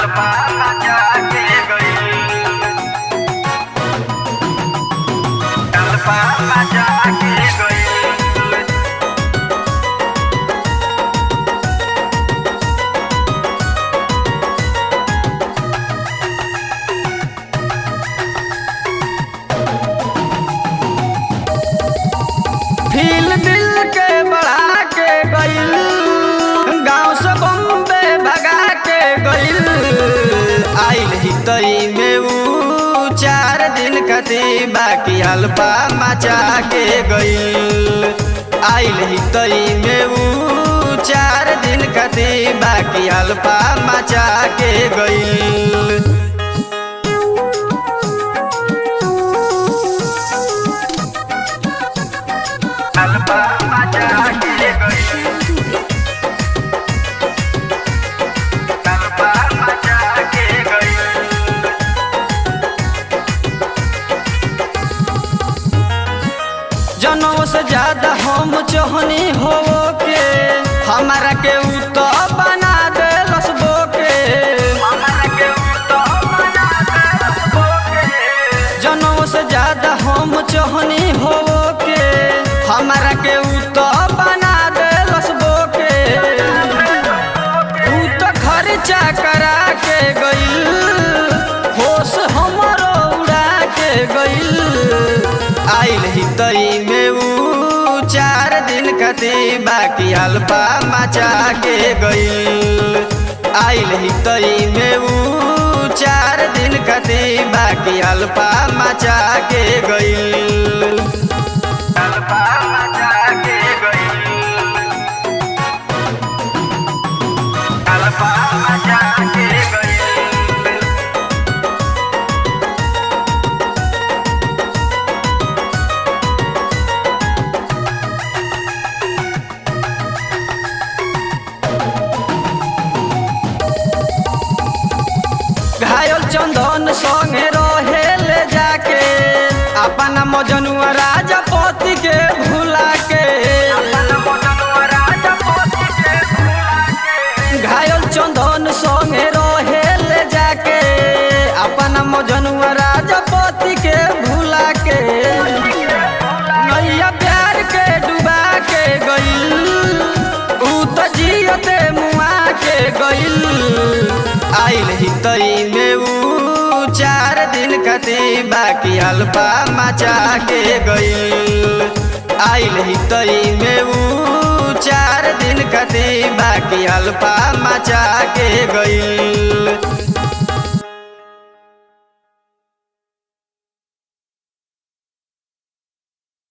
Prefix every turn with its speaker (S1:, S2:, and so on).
S1: Alpha मचा के गई, अल्फा मचा के गई।
S2: फील दिल के बढ़ा के गइल, गाँव से बम्बे भगा के गइल। आइल ही तई में ऊ 4 दिन कती बाकी अल्फा मचा के गइल। आइल ही तई में ऊ 4 दिन कती बाकी अल्फा मचा के गइल।
S1: अल्फा मचा के गई, अल्फा मचा के गई।
S2: जनों से ज्यादा हम चाहनी हो के, हमारा के ऊ तो बना दे लसबो के।
S1: हमारा के तो बना दे लसबो के।
S2: जनों से ज्यादा हम चाहनी हो के, हमारा के ऊ तो बना दे लसबो के। ऊ तो खर्चा करा के गइल, होश हमरो उड़ा के गइल। आइल ही तई में ऊ 4 दिन कती बाकी अल्फा मचा के गइल। आइल ही तई में ऊ 4 दिन कती बाकी अल्फा मचा के गइल।
S1: अल्फा मचा के गई, अल्फा मचा के गई।
S2: घायल चंदन संगे रहे ले जाके, अपन मजनुआ राजपति के भुला के। घायल चंदन संगे रहे ले जाके, अपन मजनुआ राजपति के भुला के। नैया प्यार के डुबा के गइल, ऊ तो जियते मुआ के गइल। आइल ही तई में ऊ 4 दिन कती बाकी अल्फा मचा के गइल। आइल ही तई में ऊ 4 दिन कती बाकी अल्फा मचा के गइल।